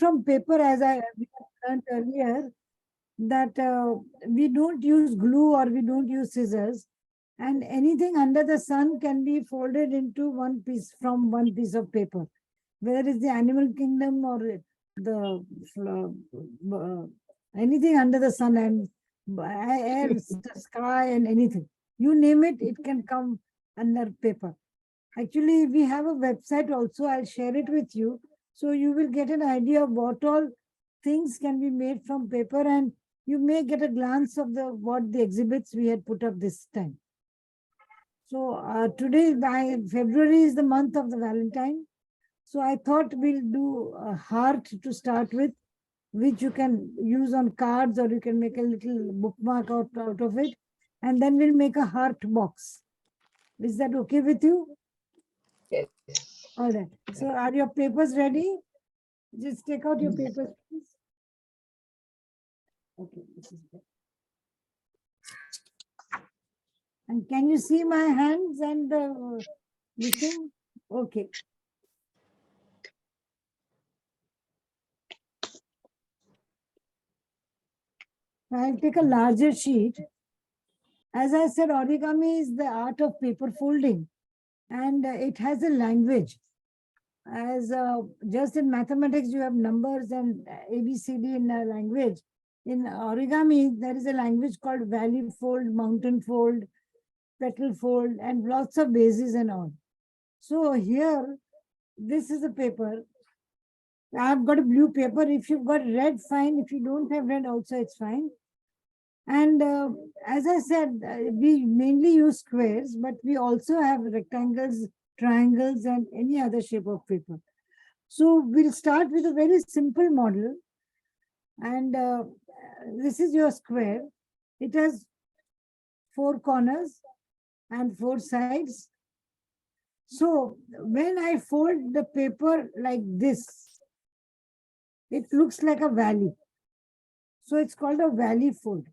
from paper, as we learned earlier, that we don't use glue or we don't use scissors, and anything under the sun can be folded into one piece from one piece of paper, whether it's the animal kingdom or the anything under the sun and air, sky and anything. You name it, it can come under paper. Actually, we have a website also. I'll share it with you. So you will get an idea of what all things can be made from paper, and you may get a glance of what the exhibits we had put up this time. So today, by February, is the month of the Valentine. So I thought we'll do a heart to start with, which you can use on cards, or you can make a little bookmark out of it. And then we'll make a heart box. Is that okay with you? Yes. All right. So are your papers ready? Just take out your papers, please. Okay. This is good. And can you see my hands and this thing? Okay. I'll take a larger sheet. As I said, origami is the art of paper folding, and it has a language. As just in mathematics, you have numbers and ABCD in a language. In origami, there is a language called valley fold, mountain fold, petal fold, and lots of bases and all. So here, this is a paper. I've got a blue paper. If you've got red, fine. If you don't have red, also it's fine. And as I said, we mainly use squares, but we also have rectangles, triangles, and any other shape of paper. So we'll start with a very simple model. And this is your square. It has 4 corners and 4 sides. So when I fold the paper like this, it looks like a valley. So it's called a valley fold.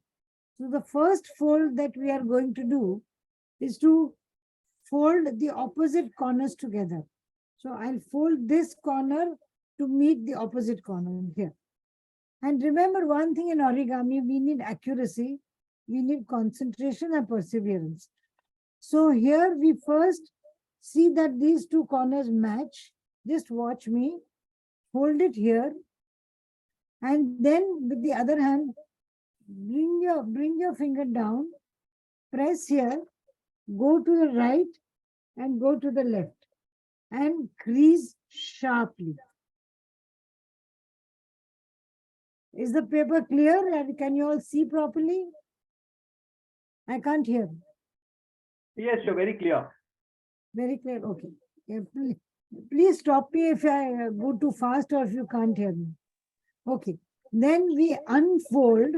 So the first fold that we are going to do is to fold the opposite corners together. So I'll fold this corner to meet the opposite corner here. And remember one thing in origami, we need accuracy, we need concentration and perseverance. So here we first see that these 2 corners match. Just watch me. Hold it here. And then with the other hand, bring your finger down, press here, go to the right and go to the left and crease sharply. Is the paper clear and can you all see properly? I can't hear. Yes, you're very clear. Very clear. Okay. Yeah, please stop me if I go too fast or if you can't hear me. Okay. Then we unfold,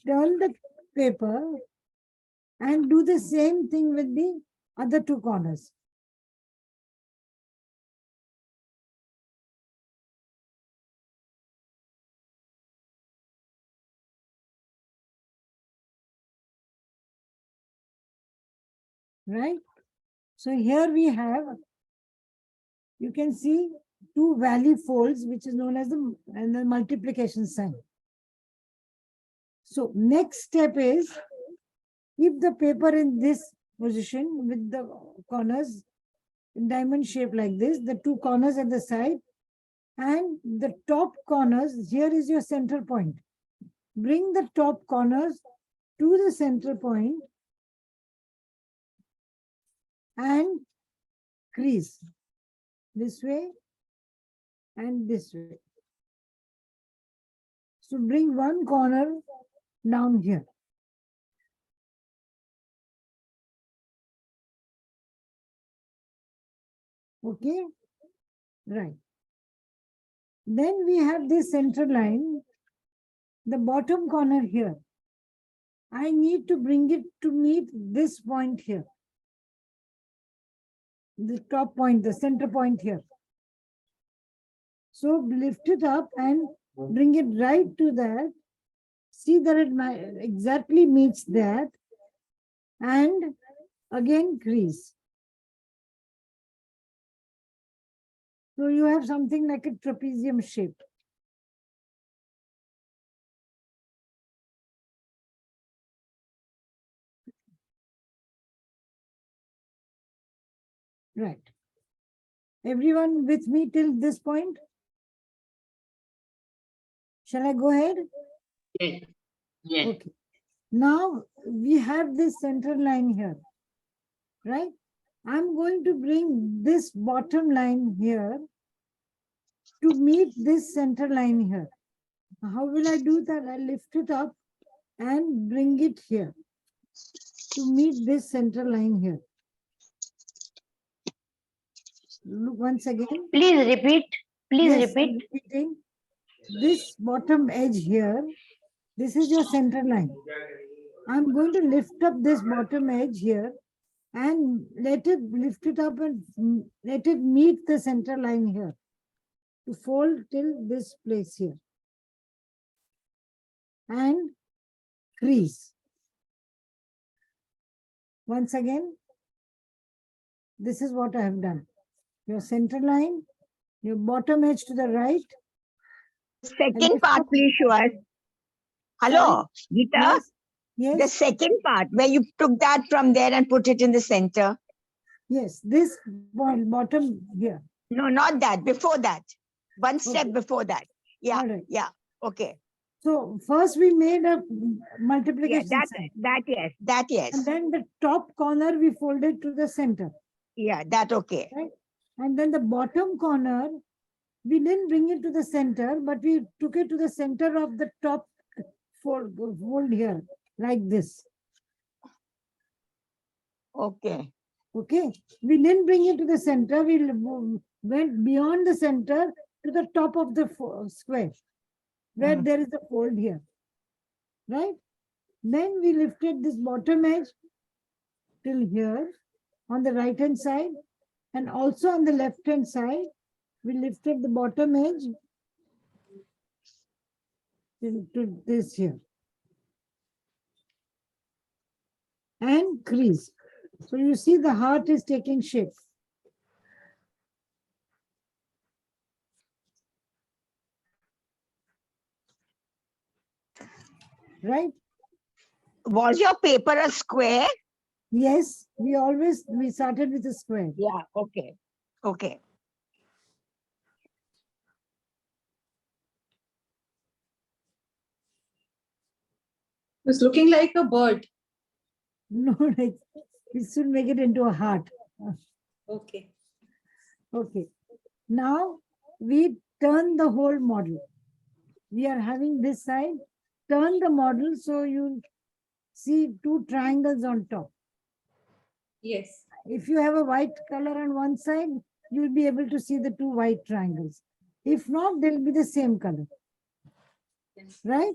turn the paper and do the same thing with the other 2 corners. Right? So here we have, you can see 2 valley folds, which is known as the multiplication sign. So next step is, keep the paper in this position with the corners in diamond shape like this, the 2 corners at the side, and the top corners, here is your center point. Bring the top corners to the center point and crease this way and this way. So bring one corner down here. Okay, right. Then we have this center line, the bottom corner here. I need to bring it to meet this point here. The top point, the center point here. So lift it up and bring it right to that. See that it exactly meets that. And again crease. So you have something like a trapezium shape. Right. Everyone with me till this point? Shall I go ahead? Yes. Yes. Okay. Now we have this center line here, right? I'm going to bring this bottom line here to meet this center line here. How will I do that? I lift it up and bring it here to meet this center line here. Look once again. Please repeat. Please Yes, I'm repeat. repeating. This bottom edge here, this is your center line. I'm going to lift up this bottom edge here and lift it up and let it meet the center line here to fold till this place here and crease. Once again, this is what I have done. Your center line, your bottom edge to the right. Second part, please show us. Hello, Gita. Yes, The yes, second part where you took that from there and put it in the center. yes, this bottom here. No, not that. Before that. One step Okay. before that. Yeah. All right. Yeah. Okay. So first we made a Yeah, multiplication sign. that yes. That yes. And then the top corner we folded to the center. Yeah, that okay. Right? And then the bottom corner, we didn't bring it to the center, but we took it to the center of the top fold here, like this. Okay. Okay. We didn't bring it to the center. We went beyond the center to the top of the square, where Mhm. there is a fold here. Right? Then we lifted this bottom edge till here on the right hand side, and also on the left hand side, we lifted the bottom edge to this here and crease. So you see the heart is taking shape. Right? Was your paper a square? Yes, we started with a square. Yeah. Okay. Okay. It's looking like a bird. No, like we should make it into a heart. Okay. Okay. Now we turn the whole model. We are having this side. Turn the model so you see two triangles on top. Yes. If you have a white color on one side, you'll be able to see the two white triangles. If not, they'll be the same color. Right?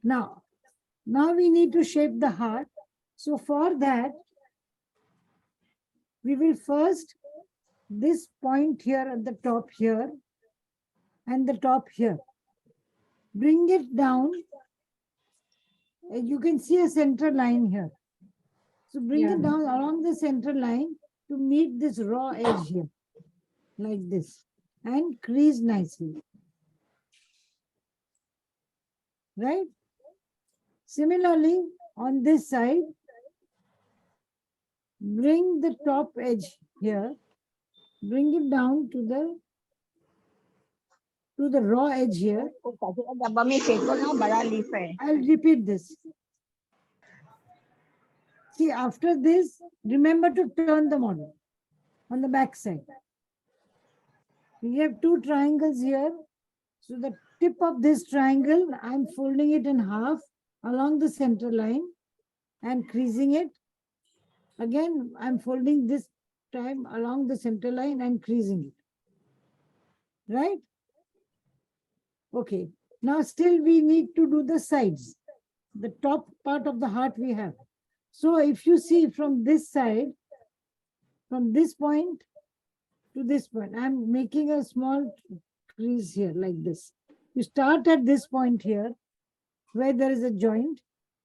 Now we need to shape the heart. So for that, we will first this point here at the top here and the top here. Bring it down. You can see a center line here. So bring Yeah. it down along the center line to meet this raw edge here, like this, and crease nicely. Right? Similarly, on this side, bring the top edge here, bring it down to the raw edge here. डब्बा में फेंको ना, बड़ा leaf है. I'll repeat this. See, after this, remember to turn the model on the back side. We have two triangles here. So the tip of this triangle, I'm folding it in half along the center line and creasing it. Again, I'm folding this time along the center line and creasing it. Right? Okay. Now still we need to do the sides. The top part of the heart we have. So if you see from this side, from this point to this point, I'm making a small crease here like this. You start at this point here where there is a joint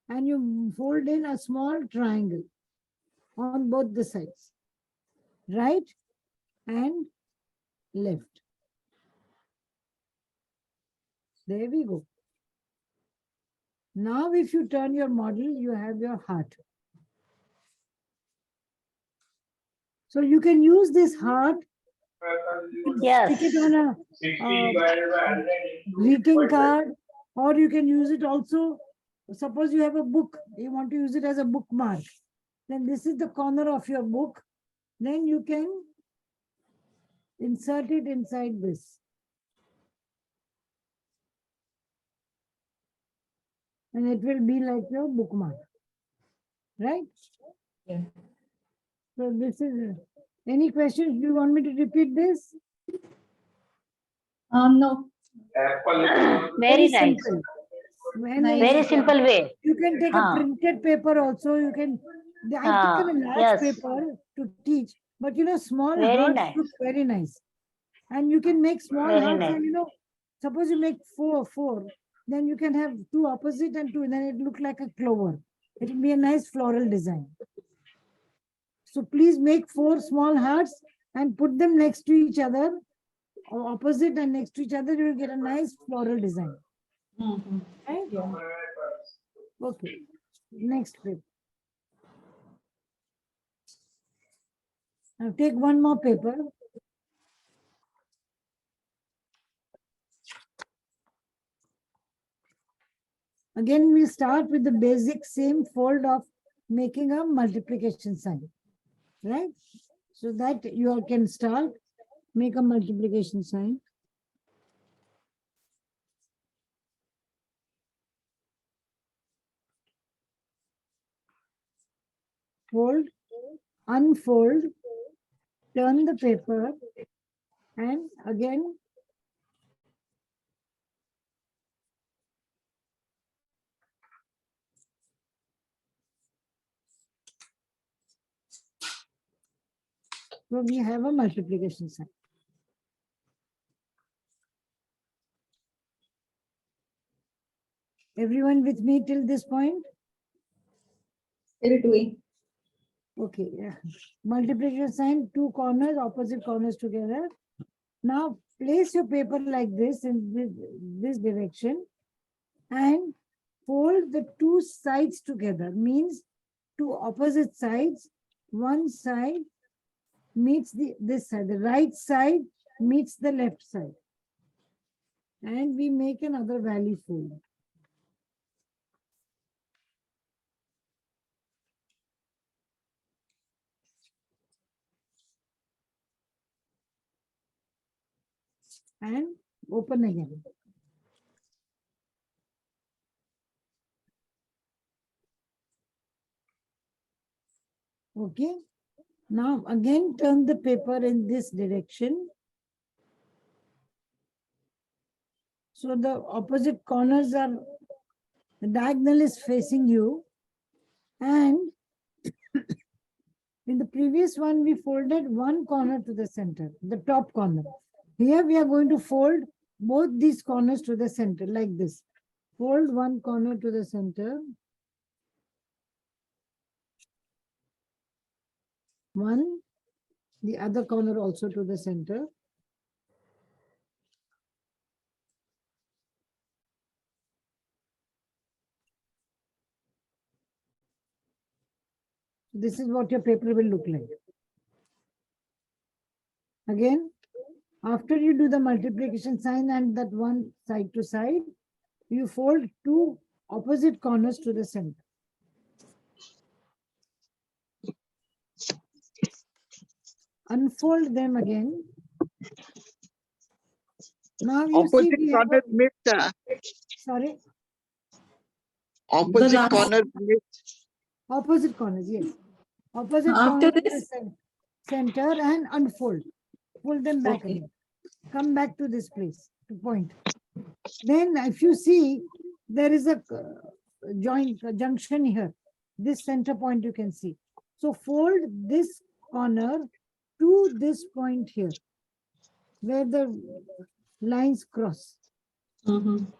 and you fold in a small triangle on both the sides. Right? And left. There we go. Now, if you turn your model, you have your heart. So you can use this heart, Yes. stick it on a greeting card, or you can use it also. Suppose you have a book, you want to use it as a bookmark. Then this is the corner of your book. Then you can insert it inside this. And it will be like your bookmark. Right? Yeah. So this is, any questions? Do you want me to repeat this? No. Very nice. simple. Nice. Very simple way. You can take a printed paper also. You can, I've taken a large Yes. paper to teach, but small Very hearts nice. look very nice. And you can make small Very hearts nice. and suppose you make four, then you can have two opposite and two, then it look like a clover. It will be a nice floral design. So please make 4 small hearts and put them next to each other, or opposite and next to each other, you will get a nice floral design. Mhm. Right? Yeah. Okay. Next clip. Now take one more paper. Again, we'll start with the basic same fold of making a multiplication sign. Right? So that you all can start, make a multiplication sign. Fold, unfold, turn the paper, and again so we have a multiplication sign. Everyone with me till this point? Still doing. Okay, yeah. Multiplication sign, 2 corners, opposite corners together. Now place your paper like this in this direction and fold the 2 sides together. Means 2 opposite sides. One side meets this side. The right side meets the left side. And we make another valley fold. And open again. Okay. Now again turn the paper in this direction. So the opposite corners are, the diagonal is facing you. And in the previous one, we folded one corner to the center, the top corner. Here we are going to fold both these corners to the center like this. Fold one corner to the center. One, the other corner also to the center. This is what your paper will look like. Again, after you do the multiplication sign and that one side to side, you fold 2 opposite corners to the center. Unfold them again. Now you see Opposite we have corner a, meets sorry, opposite last- corner meets opposite corners, yes. Opposite After corners to the this? center and unfold. Fold them back Okay. again. Come back to this place, to point. Then if you see, there is a junction here. This center point you can see. So fold this corner to this point here, where the lines cross. Mhm.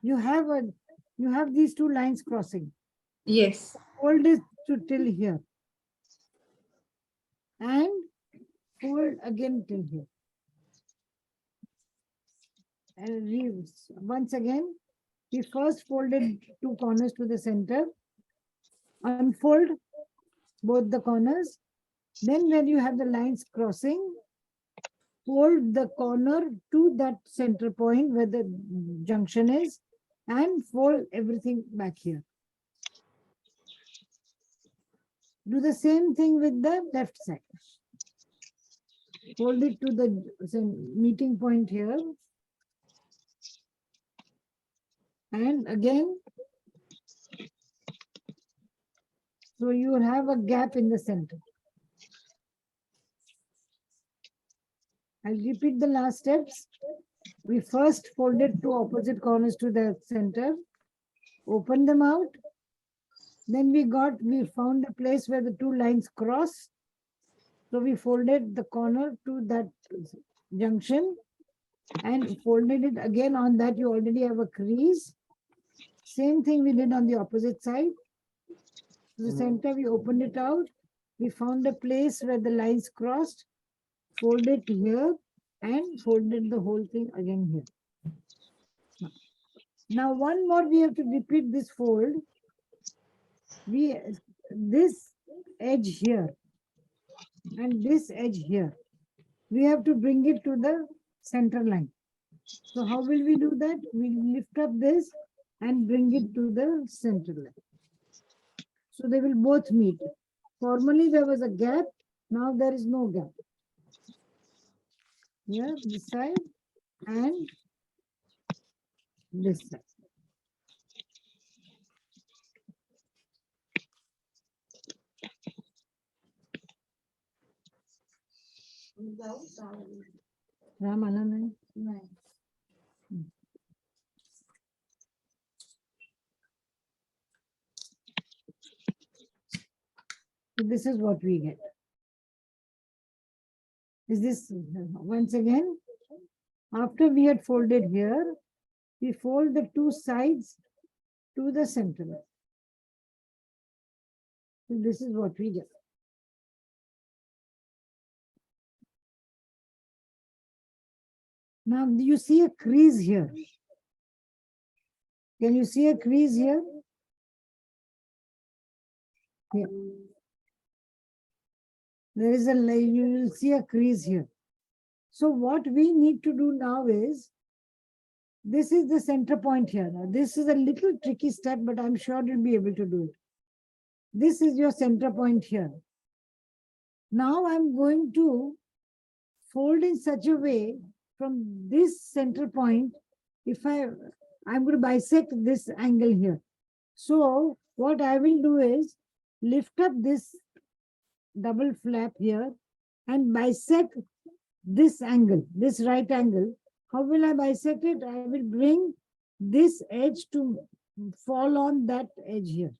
You have these 2 lines crossing. Yes. Fold it to till here. And fold again till here. once again, we first folded two corners to the center, unfold both the corners. Then when you have the lines crossing, fold the corner to that center point where the junction is and fold everything back here. Do the same thing with the left side. Fold it to the meeting point here. And again, so you will have a gap in the center. I'll repeat the last steps. We first folded two opposite corners to the center, open them out. Then we found a place where the two lines cross. So we folded the corner to that junction and folded it again. On that you already have a crease. Same thing we did on the opposite side. The center, we opened it out. We found a place where the lines crossed, folded here and folded the whole thing again here. Now one more, we have to repeat this fold. This edge here and this edge here, we have to bring it to the center line. So how will we do that? We lift up this and bring it to the center line. So they will both meet. Formerly there was a gap, now there is no gap. Here, this side and this side. Ram आला नहीं? So this is what we get. Is this, once again, after we had folded here, we fold the two sides to the center. So this is what we get. Now you see a crease here. Can you see a crease here? Here. There is you will see a crease here. So what we need to do now is, this is the center point here. Now this is a little tricky step, but I'm sure you'll be able to do it. This is your center point here. Now I'm going to fold in such a way from this center point, I'm going to bisect this angle here. So what I will do is lift up this double flap here and bisect this angle, this right angle. How will I bisect it? I will bring this edge to fall on that edge here.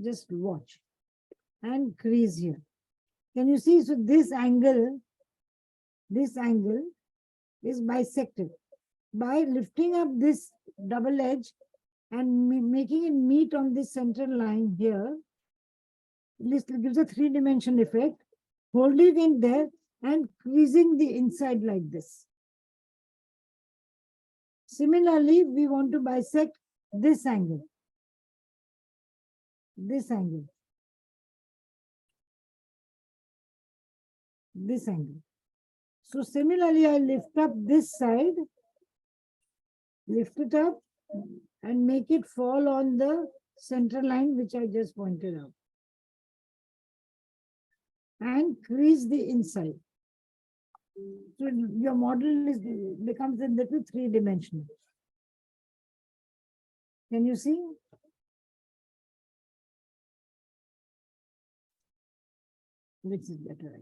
Just watch and crease here. Can you see? So this angle is bisected. By lifting up this double edge and making it meet on this center line here, this gives a three-dimensional effect. Holding it there and creasing the inside like this. Similarly, we want to bisect this angle. This angle. This angle. So similarly, I lift up this side, lift it up and make it fall on the center line, which I just pointed out. And crease the inside. So your model becomes a little three-dimensional. Can you see? Which is better.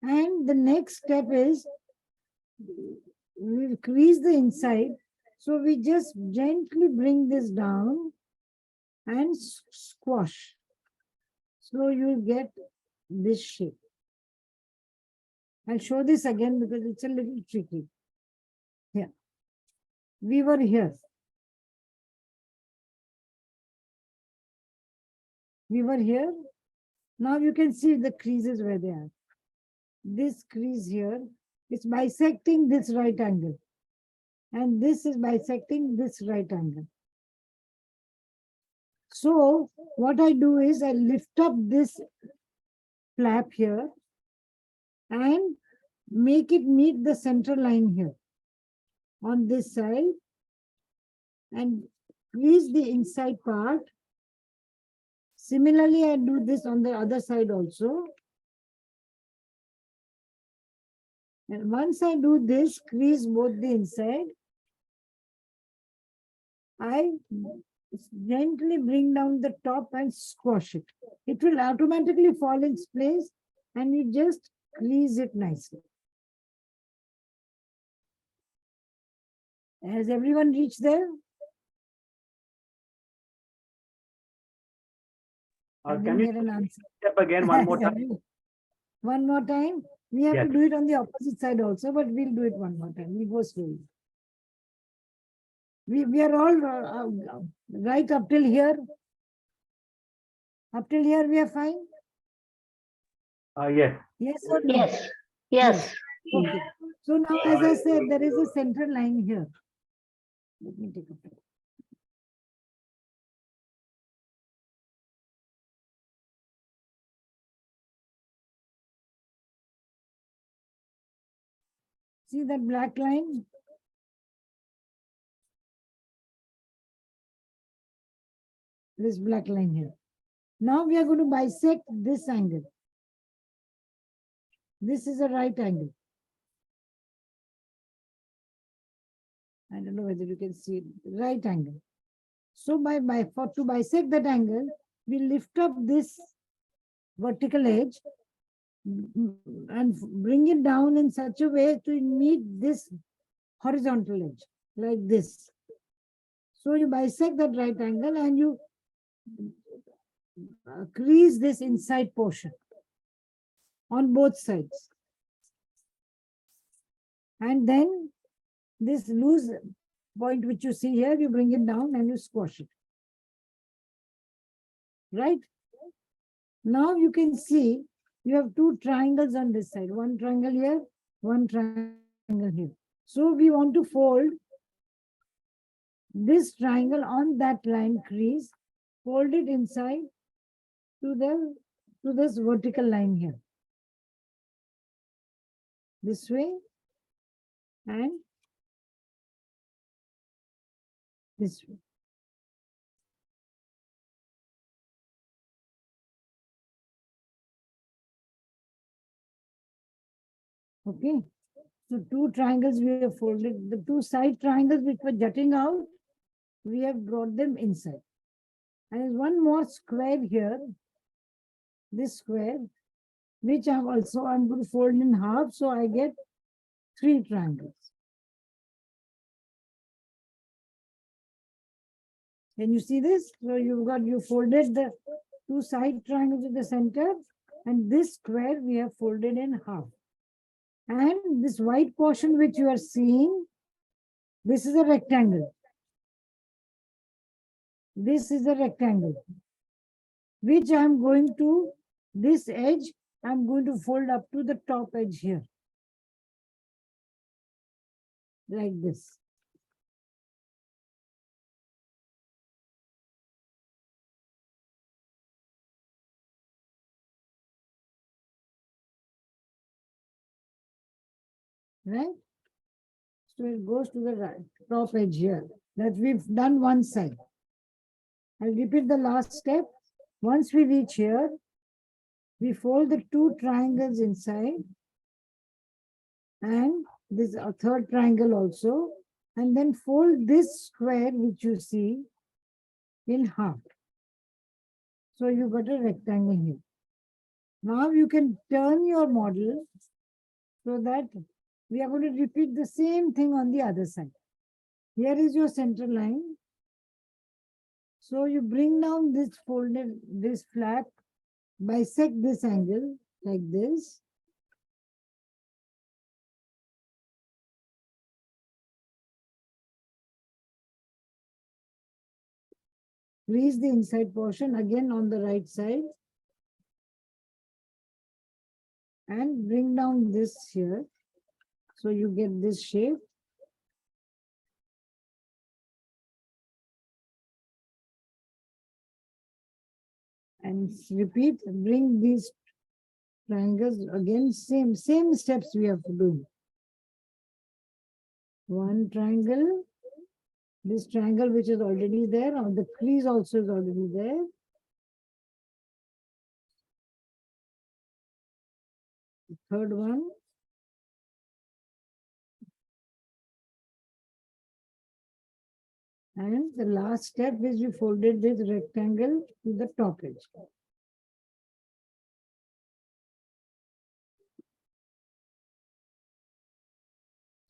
And the next step is, we'll crease the inside. So we just gently bring this down and squash. So you'll get this shape. I'll show this again because it's a little tricky. Here. We were here. We were here. Now you can see the creases where they are. This crease here It's bisecting this right angle. And this is bisecting this right angle. So what I do is I lift up this flap here and make it meet the center line here on this side and crease the inside part. Similarly, I do this on the other side also. And once I do this, crease both the inside, I gently bring down the top and squash it. It will automatically fall in place and you just crease it nicely. Has everyone reached there? I Can didn't you get an answer. step again one more time? One more time. We have Yes. to do it on the opposite side also, but we'll do it one more time. We'll go slowly. We are all right up till here. Up till here, we are fine. Yes. Yes or no? Yes. Yes. Okay. So now, as I said, there is a center line here. Let me take a picture. See that black line? This black line here. Now we are going to bisect this angle. This is a right angle. I don't know whether you can see it. Right angle. So to bisect that angle, we lift up this vertical edge and bring it down in such a way to meet this horizontal edge, like this. So you bisect that right angle and you crease this inside portion on both sides. And then this loose point which you see here, you bring it down and you squash it. Right? Now you can see you have two triangles on this side. One triangle here, one triangle here. So we want to fold this triangle on that line crease, fold it inside to this vertical line here. This way and this way. Okay. So two triangles we have folded. The two side triangles which were jutting out, we have brought them inside. And there's one more square here. This square, which I'm going to fold in half, so I get three triangles. Can you see this? So you folded the two side triangles at the center, and this square we have folded in half. And this white portion which you are seeing, this is a rectangle. This is a rectangle, which I'm going to, this edge, I'm going to fold up to the top edge here. Like this. Right? So it goes to the right, top edge here. That we've done one side. I'll repeat the last step. Once we reach here, we fold the two triangles inside and this a third triangle also, and then fold this square which you see in half. So you got a rectangle here. Now you can turn your model so that we are going to repeat the same thing on the other side. Here is your center line. So you bring down this folded, this flap, bisect this angle like this. Crease the inside portion again on the right side. And bring down this here. So you get this shape. And repeat, bring these triangles again, same steps we have to do. One triangle, this triangle which is already there, or the crease also is already there. The third one. And the last step is we folded this rectangle to the top edge.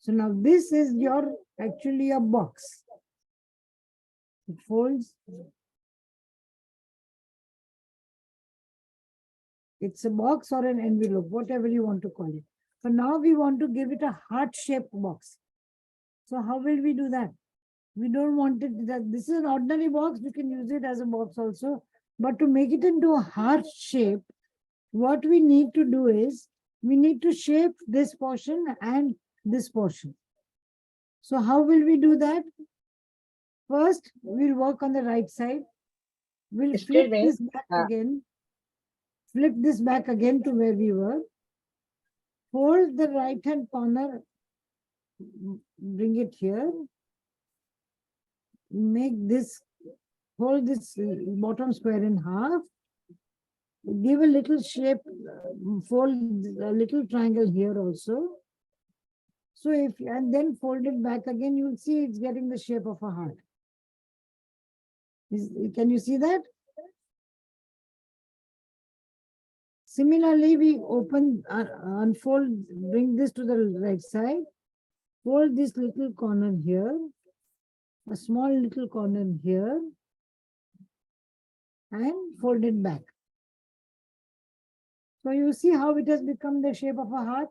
So now this is your actually a box. It folds. It's a box or an envelope, whatever you want to call it. But now we want to give it a heart-shaped box. So how will we do that? We don't want it that this is an ordinary box. We can use it as a box also. But to make it into a heart shape, what we need to do is we need to shape this portion and this portion. So how will we do that? First, we'll work on the right side. We'll flip this back again. Flip this back again to where we were. Fold the right hand corner. Bring it here. Make this, fold this bottom square in half. Give a little shape, fold a little triangle here also. So if, and then fold it back again, you'll see it's getting the shape of a heart. Can you see that? Similarly, we open, unfold, bring this to the right side. Fold this little corner here. A small little corner here. And fold it back. So you see how it has become the shape of a heart?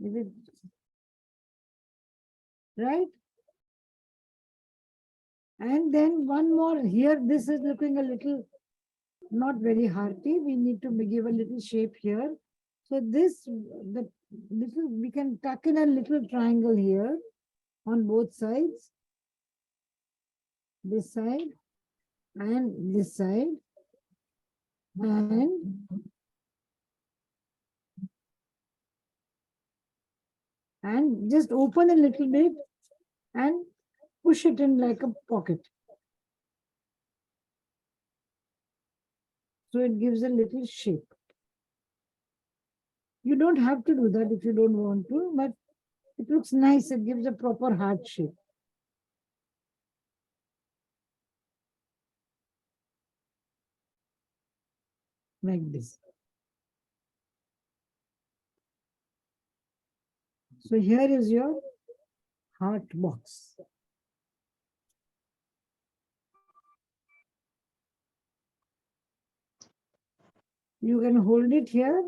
Is it right? And then one more here. This is looking a little not very hearty. We need to give a little shape here. So this, the little, we can tuck in a little triangle here on both sides. This side and this side. And just open a little bit and push it in like a pocket. So it gives a little shape. You don't have to do that if you don't want to, but it looks nice. It gives a proper heart shape. Like this. So here is your heart box. You can hold it here,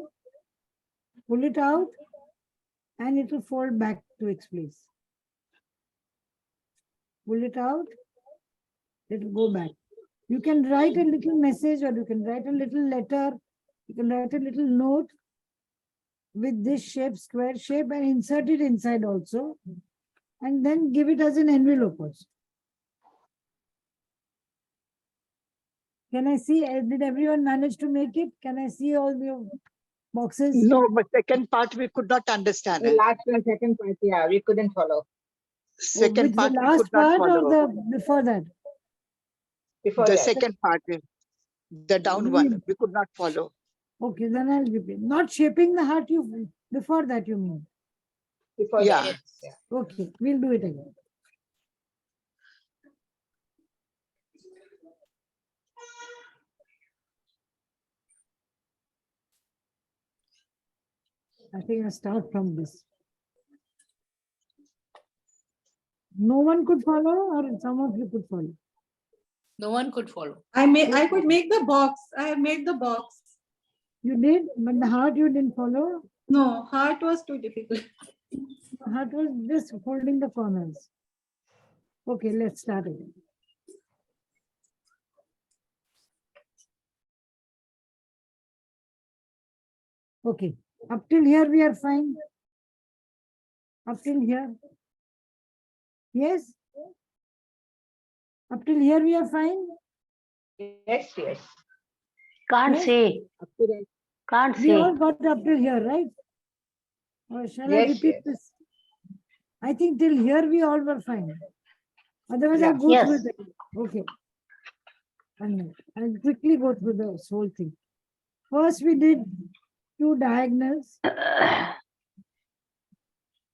pull it out, and it will fold back to its place. Pull it out, it will go back. You can write a little message, or you can write a little letter, you can write a little note with this shape, square shape, and insert it inside also. And then give it as an envelope also. Can I see, did everyone manage to make it? Can I see all your boxes? No, but second part we could not understand. The last one, second part, yeah, we couldn't follow. Second part the we last could not part or follow. the before that? Before The that. second part, the down one, we could not follow. Okay, then I'll repeat. Not shaping the heart, you before that you mean? Before Yeah. that. Yeah. Okay, we'll do it again. I think I'll start from this. No one could follow, or some of you could follow? No one could follow. I could make the box. I have made the box. You did, but the heart you didn't follow. No, heart was too difficult. The heart was just holding the corners. Okay, let's start again. Okay, Up till here we are fine. Up till here. Yes? Up till here we are fine. Yes, yes. Can't Yes. see. Up to that. Can't We all see. got up till here, right? Or shall I Yes, repeat yes. this? I think till here we all were fine. Otherwise, Yeah. I'll go Yes. through it. Okay. 1 minute. I'll quickly go through this whole thing. First, we did 2 diagonals,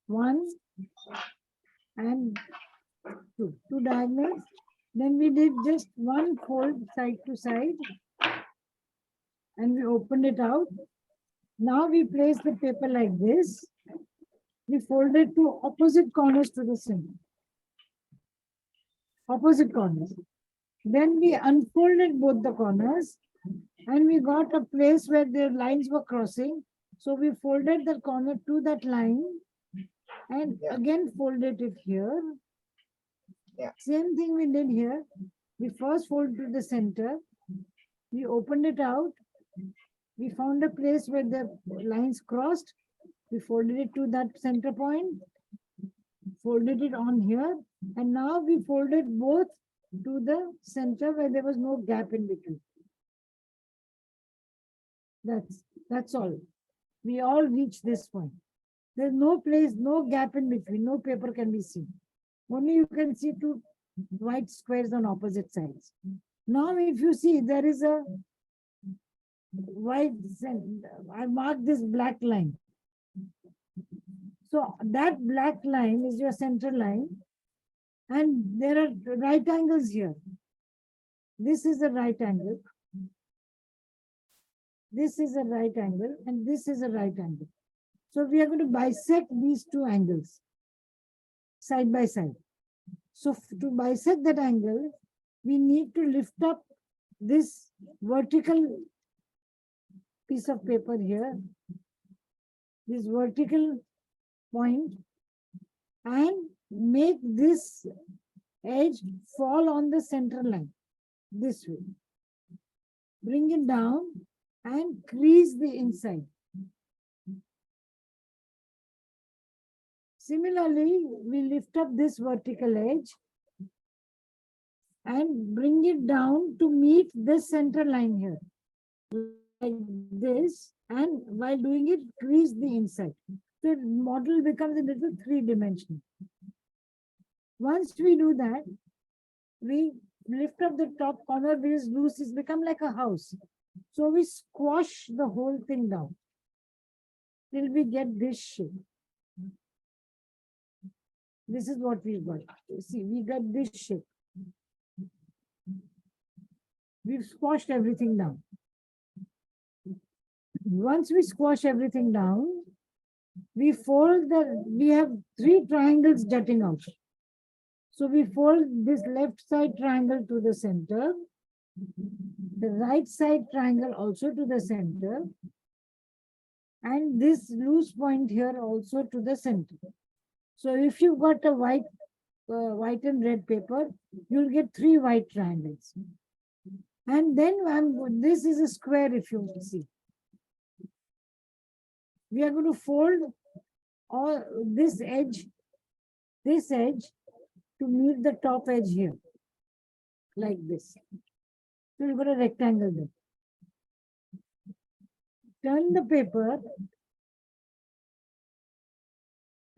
1 and 2. 2 diagonals. Then we did just 1 fold side to side. And we opened it out. Now we place the paper like this. We fold it to opposite corners to the center. Opposite corners. Then we unfolded both the corners and we got a place where the lines were crossing. So we folded the corner to that line and Yeah. again folded it here. Yeah. Same thing we did here. We first fold to the center. We opened it out. We found a place where the lines crossed. We folded it to that center point. Folded it on here. And now we folded both to the center where there was no gap in between. That's all. We all reached this point. There's no place, no gap in between, no paper can be seen. Only you can see 2 white squares on opposite sides. Now, if you see, there is a white, I marked this black line. So that black line is your center line. And there are right angles here. This is a right angle. This is a right angle, and this is a right angle. So we are going to bisect these 2 angles side by side. So to bisect that angle, we need to lift up this vertical piece of paper here, this vertical point, and make this edge fall on the center line this way. Bring it down and crease the inside. Similarly, we lift up this vertical edge and bring it down to meet this center line here. Like this, and while doing it, crease the inside. So the model becomes a little 3-dimensional. Once we do that, we lift up the top corner, which is loose, it's become like a house. So we squash the whole thing down till we get this shape. This is what we got. See, we got this shape. We've squashed everything down. Once we squash everything down, we have 3 triangles jutting out. So we fold this left side triangle to the center, the right side triangle also to the center, and this loose point here also to the center. So if you've got a white and red paper, you'll get 3 white triangles. And then this is a square if you see. We are going to fold all this edge to meet the top edge here, like this. So we've got a rectangle there. Turn the paper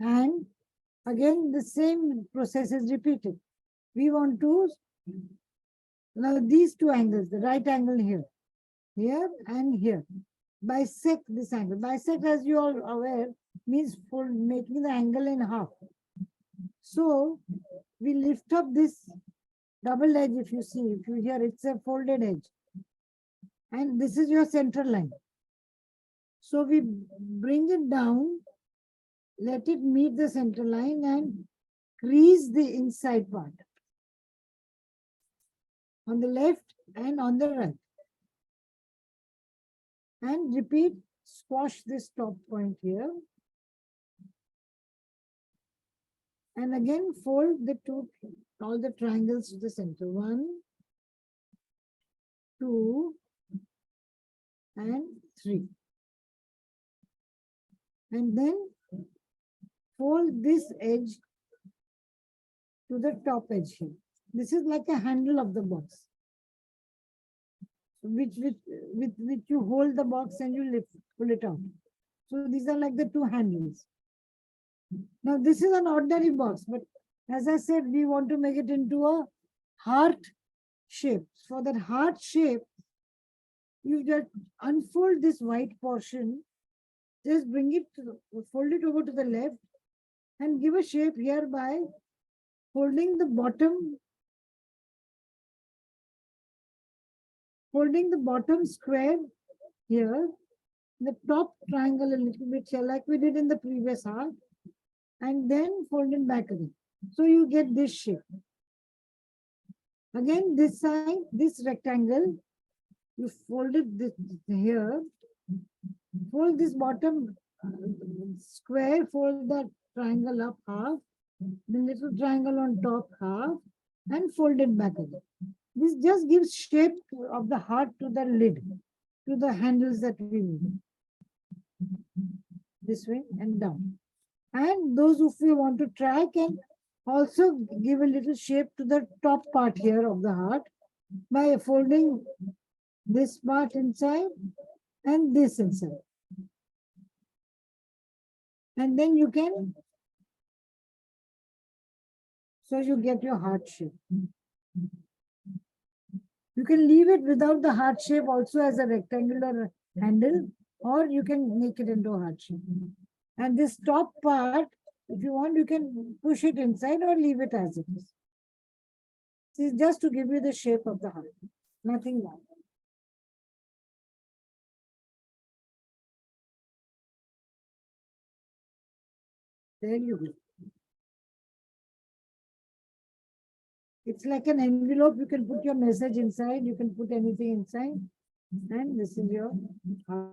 and again the same process is repeated. We want to, now these 2 angles, the right angle here and here. Bisect this angle. Bisect, as you all are aware, means making the angle in half. So we lift up this double edge, if you hear, it's a folded edge. And this is your center line. So we bring it down, let it meet the center line and crease the inside part on the left and on the right. And repeat, squash this top point here. And again, fold all the triangles to the center. 1, 2, and 3. And then fold this edge to the top edge here. This is like a handle of the box, which you hold the box and you pull it out. So these are like the two handles. Now this is an ordinary box, but as I said, we want to make it into a heart shape. For that heart shape, you just unfold this white portion, just bring it, fold it over to the left and give a shape here by holding the bottom square here, the top triangle a little bit here, like we did in the previous heart, and then fold it back again. So you get this shape. Again, this side, this rectangle, you fold it this here, fold this bottom square, fold the triangle up half, the little triangle on top half, and fold it back again. This just gives shape of the heart to the lid, to the handles that we need. This way and down. And those who want to try can also give a little shape to the top part here of the heart by folding this part inside and this inside. And then you can, so you get your heart shape. You can leave it without the heart shape also as a rectangular handle, or you can make it into a heart shape. And this top part, if you want, you can push it inside or leave it as it is. This is just to give you the shape of the heart, nothing more. There you go. It's like an envelope. You can put your message inside. You can put anything inside. And this is your heart.